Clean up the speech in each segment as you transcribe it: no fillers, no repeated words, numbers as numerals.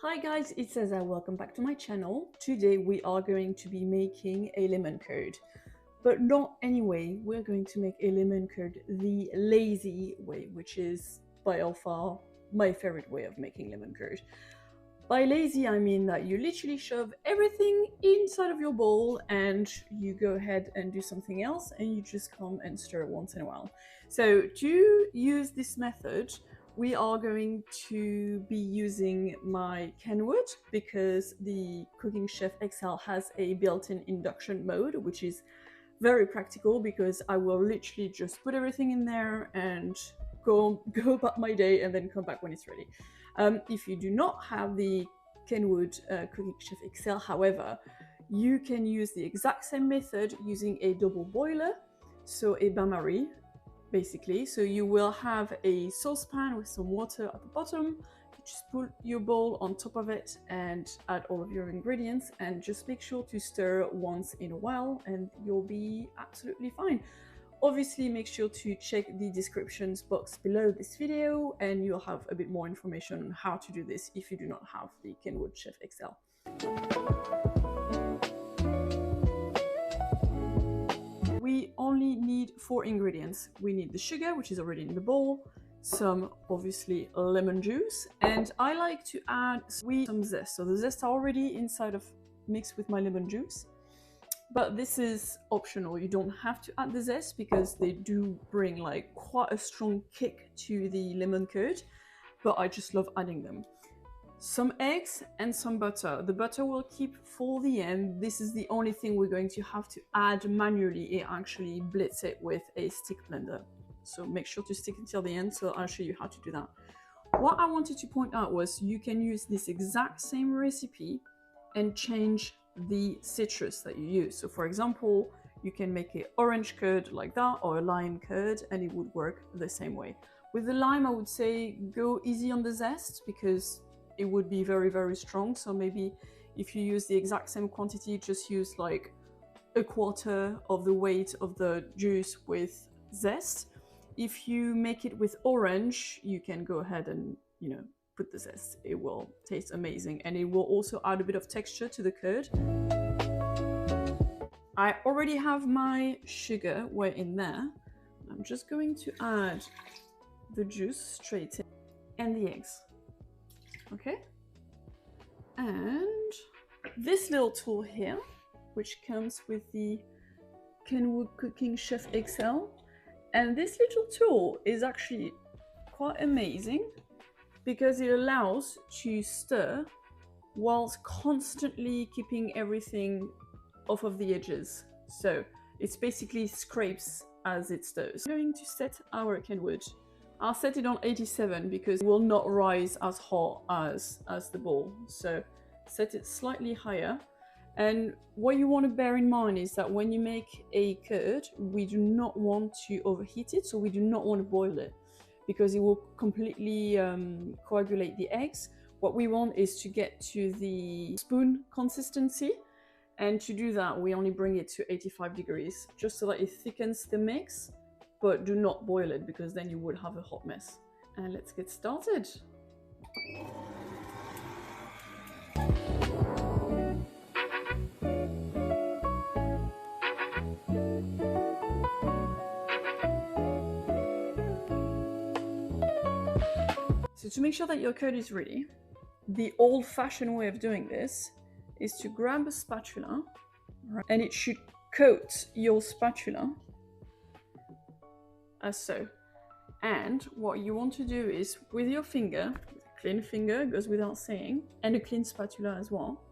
Hi guys, it's Zaza. Welcome back to my channel. Today we are going to be making a lemon curd, but not any way. We're going to make a lemon curd the lazy way, which is by far my favorite way of making lemon curd. By lazy, I mean that you literally shove everything inside of your bowl and you go ahead and do something else and you just come and stir once in a while. So to use this method, we are going to be using my Kenwood because the Cooking Chef XL has a built-in induction mode, which is very practical because I will literally just put everything in there and go about my day and then come back when it's ready. If you do not have the Kenwood Cooking Chef XL, however, you can use the exact same method using a double boiler, so a bain-marie, basically. So you will have a saucepan with some water at the bottom. You just put your bowl on top of it and add all of your ingredients and just make sure to stir once in a while and you'll be absolutely fine. Obviously, make sure to check the descriptions box below this video and you'll have a bit more information on how to do this if you do not have the Kenwood Chef XL. We only need 4 ingredients. We need the sugar, which is already in the bowl, some obviously lemon juice, and I like to add some zest. So the zest are already inside of mixed with my lemon juice. But this is optional. You don't have to add the zest because they do bring like quite a strong kick to the lemon curd, but I just love adding them. Some eggs and some butter. The butter will keep for the end. This is the only thing we're going to have to add manually and actually blitz it with a stick blender. So make sure to stick until the end, so I'll show you how to do that. What I wanted to point out was you can use this exact same recipe and change the citrus that you use. So for example, you can make an orange curd like that or a lime curd and it would work the same way. With the lime, I would say go easy on the zest because it would be very, very strong. So maybe if you use the exact same quantity, just use like a quarter of the weight of the juice with zest. If you make it with orange, you can go ahead and, put the zest. It will taste amazing and it will also add a bit of texture to the curd. I already have my sugar way in there. I'm just going to add the juice straight in and the eggs. Okay, and this little tool here, which comes with the Kenwood Cooking Chef XL, and this little tool is actually quite amazing because it allows to stir whilst constantly keeping everything off of the edges. So it's basically scrapes as it stirs. We're going to set our Kenwood. I'll set it on 87 because it will not rise as hot as the bowl. So set it slightly higher. And what you want to bear in mind is that when you make a curd, we do not want to overheat it. So we do not want to boil it because it will completely coagulate the eggs. What we want is to get to the spoon consistency. And to do that, we only bring it to 85 degrees just so that it thickens the mix. But do not boil it because then you would have a hot mess. And let's get started. So to make sure that your curd is ready, the old-fashioned way of doing this is to grab a spatula, right, and it should coat your spatula as so. And what you want to do is with your finger, a clean finger goes without saying, and a clean spatula as well,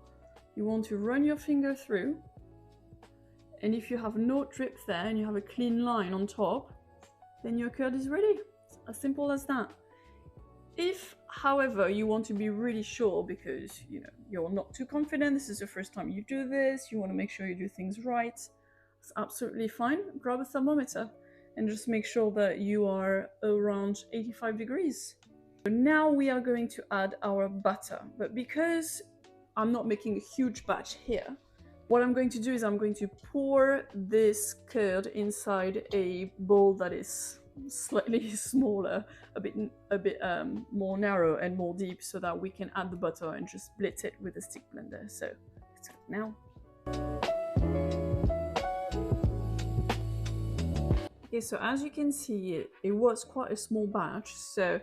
you want to run your finger through, and if you have no drip there and you have a clean line on top, then your curd is ready. It's as simple as that. If, however, you want to be really sure because you're not too confident, this is the first time you do this, you want to make sure you do things right, it's absolutely fine. Grab a thermometer and just make sure that you are around 85 degrees. So now we are going to add our butter, but because I'm not making a huge batch here, what I'm going to do is I'm going to pour this curd inside a bowl that is slightly smaller, a bit more narrow and more deep, so that we can add the butter and just blitz it with a stick blender. So let's go now. Okay, so as you can see, it was quite a small batch, so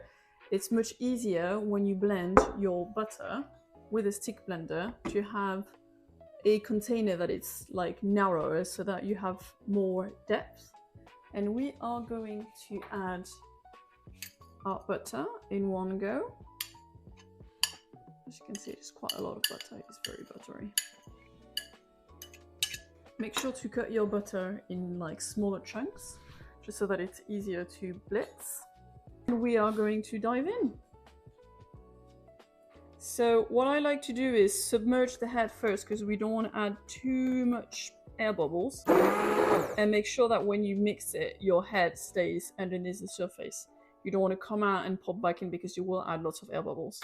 it's much easier when you blend your butter with a stick blender to have a container that it's like narrower, so that you have more depth. And we are going to add our butter in one go. As you can see, it's quite a lot of butter. It's very buttery. Make sure to cut your butter in like smaller chunks, just so that it's easier to blitz. And we are going to dive in. So what I like to do is submerge the head first, because we don't want to add too much air bubbles, and make sure that when you mix it, your head stays underneath the surface. You don't want to come out and pop back in, because you will add lots of air bubbles.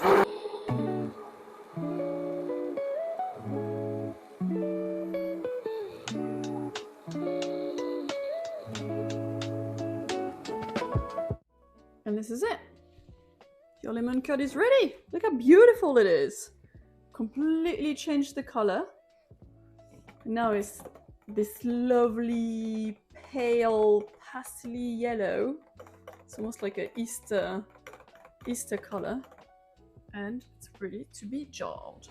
And this is it. Your lemon curd is ready. Look how beautiful it is. Completely changed the color. Now it's this lovely pale pastely yellow. It's almost like an Easter color. And it's ready to be jarred.